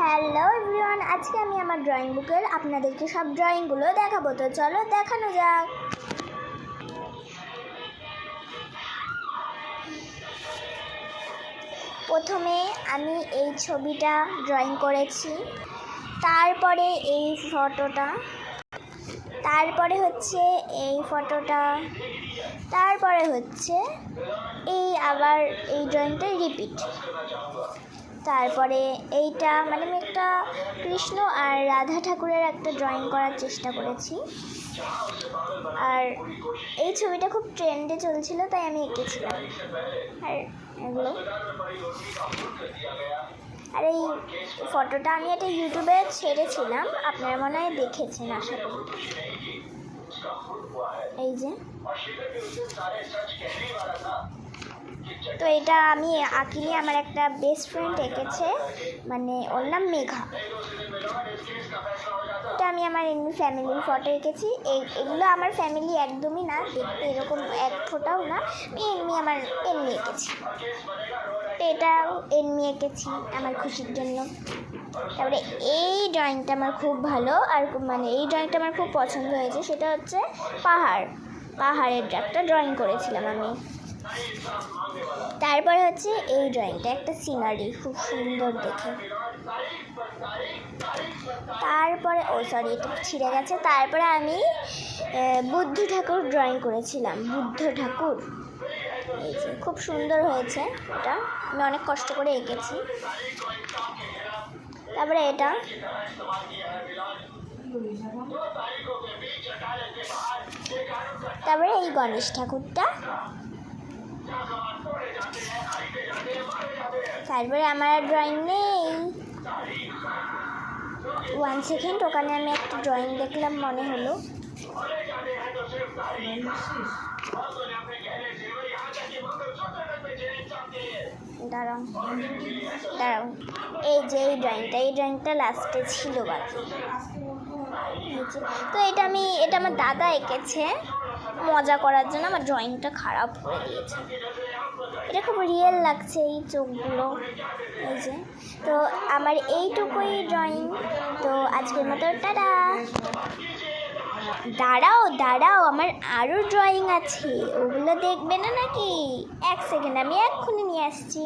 Hello everyone, আজকে আমি আমার ড্রয়িং বুকের আপনাদেরকে সব ড্রয়িংগুলো দেখাবো। তো চলো দেখানো যাক। প্রথমে আমি এই ছবিটা ড্রয়িং করেছি, তারপরে এই ফটোটা, তারপরে হচ্ছে এই ফটোটা, তারপরে হচ্ছে এই আবার এই ড্রয়িংটা রিপিট, তারপরে এইটা মানে আমি একটা কৃষ্ণ আর রাধা ঠাকুরের একটা ড্রয়িং করার চেষ্টা করেছি। আর এই ছবিটা খুব ট্রেন্ডে চলছিল তাই আমি এঁকেছিলাম। আর এগুলো আর এই ফটোটা আমি এটা ইউটিউবে ছেড়েছিলাম, আপনারা মনে হয় দেখেছেন আশা করি। এই যে তো এটা আমি আঁকিনি, আমার একটা বেস্ট ফ্রেন্ড এঁকেছে, মানে ওর নাম মেঘা। এটা আমি আমার এমনি ফ্যামিলির ফটো এঁকেছি। এগুলো আমার ফ্যামিলি একদমই না, দেখতে এরকম এক ফোটাও না, আমি এমনি এঁকেছি। এটা এমনি এঁকেছি আমার খুশির জন্য। তারপরে এই ড্রয়িংটা আমার খুব ভালো, আর মানে এই ড্রয়িংটা আমার খুব পছন্দ হয়েছে, সেটা হচ্ছে পাহাড়ের একটা ড্রয়িং করেছিলাম আমি। তারপরে হচ্ছে এই ড্রয়িংটা একটা সিনারি, খুব সুন্দর দেখে। তারপরে এটা ছিঁড়ে গেছে। তারপরে আমি বুদ্ধ ঠাকুর ড্রয়িং করেছিলাম, বুদ্ধ ঠাকুর। এই যে খুব সুন্দর হয়েছে, এটা আমি অনেক কষ্ট করে এঁকেছি। তারপরে এটা তারপরে এই গণেশ ঠাকুরটা। তারপরে আমার ড্রয়িং নেই, 1 সেকেন্ড, ওখানে আমি একটা ড্রয়িং দেখলাম, মনে হলো। দাঁড়াও এই যে এই ড্রয়িংটা লাস্টে ছিল বাকি। তো এটা আমার দাদা এঁকেছে মজা করার জন্য, আমার ড্রয়িংটা খারাপ করে দিয়েছে। এটা খুব রিয়েল লাগছে এই চোখগুলো। এই যে তো আমার এইটুকুই ড্রয়িং। তো আজকের মতো টাটা। দাঁড়াও আমার আরও ড্রয়িং আছে, ওগুলো দেখবে না নাকি? 1 সেকেন্ড, আমি এক্ষুনি নিয়ে আসছি।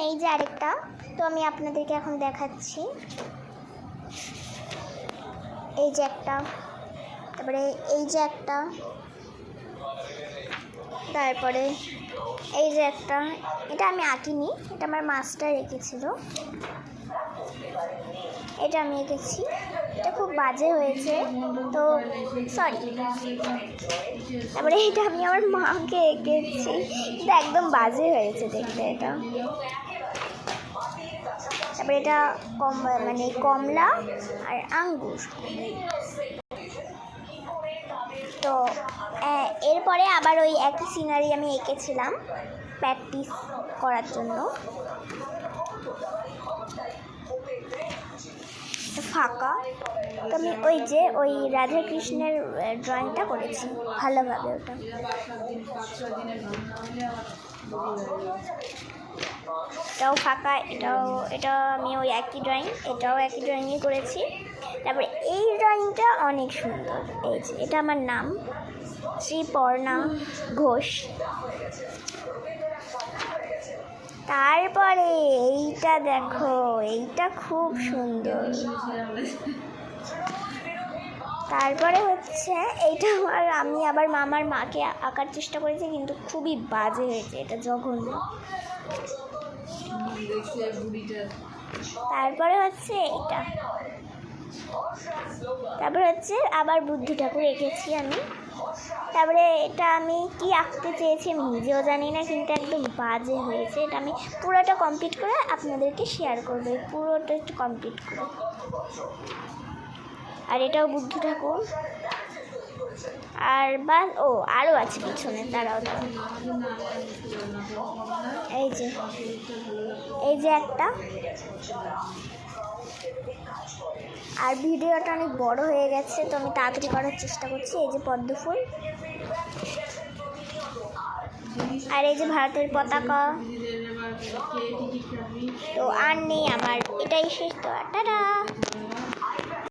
এই যে আরেকটা, তো আমি আপনাদেরকে এখন দেখাচ্ছি। এই যে একটা, তারপরে এই যে একটা, তারপরে এই যে একটা। এটা আমি আঁকিনি, এটা আমার মাস্টার এঁকেছিল, এটা আমি এঁকেছি। এটা খুব বাজে হয়েছে, তো সরি। তারপরে এটা আমি আমার মাকে এঁকেছি, এটা একদম বাজে হয়েছে দেখতে এটা। তারপরে এটা মানে কমলা আর আঙ্গুর। তো এরপরে আবার ওই একই সিনারি আমি এঁকেছিলাম প্র্যাকটিস করার জন্য। ফাঁকা, তো আমি ওই রাধা কৃষ্ণের ড্রয়িংটা করেছি ভালোভাবে। এটাও ফাঁকা, এটা আমি ওই একই ড্রয়িং, এটাও একই ড্রয়িংই করেছি। তারপরে এই ড্রয়িংটা অনেক সুন্দর। এই যে এটা আমার নাম শ্রীপর্ণা ঘোষ। তারপরে এইটা দেখো, এইটা খুব সুন্দর। তারপরে হচ্ছে এইটা আমি আবার আমার মাকে আঁকার চেষ্টা করেছি, কিন্তু খুবই বাজে হয়েছে, এটা জঘন্য। তারপরে হচ্ছে এইটা, তারপরে হচ্ছে আবার বুদ্ধ ঠাকুর এঁকেছি আমি। তারপরে এটা আমি কি আঁকতে চেয়েছি আমি নিজেও জানি না, কিন্তু একদম বাজে হয়েছে। এটা আমি পুরোটা কমপ্লিট করে আপনাদেরকে শেয়ার করবো, পুরোটা একটু কমপ্লিট করে। আর এটাও বুদ্ধ ঠাকুর। আর বাস আরও আছে পিছনে, দাঁড়াও। এই যে একটা। আর ভিডিওটা অনেক বড় হয়ে গেছে, তো আমি তাড়াতাড়ি করার চেষ্টা করছি। এই যে পদ্ম ফুল, আর এই যে ভারতের পতাকা, তো আর নেই, আমার এটাই শেষ। তো টাটা।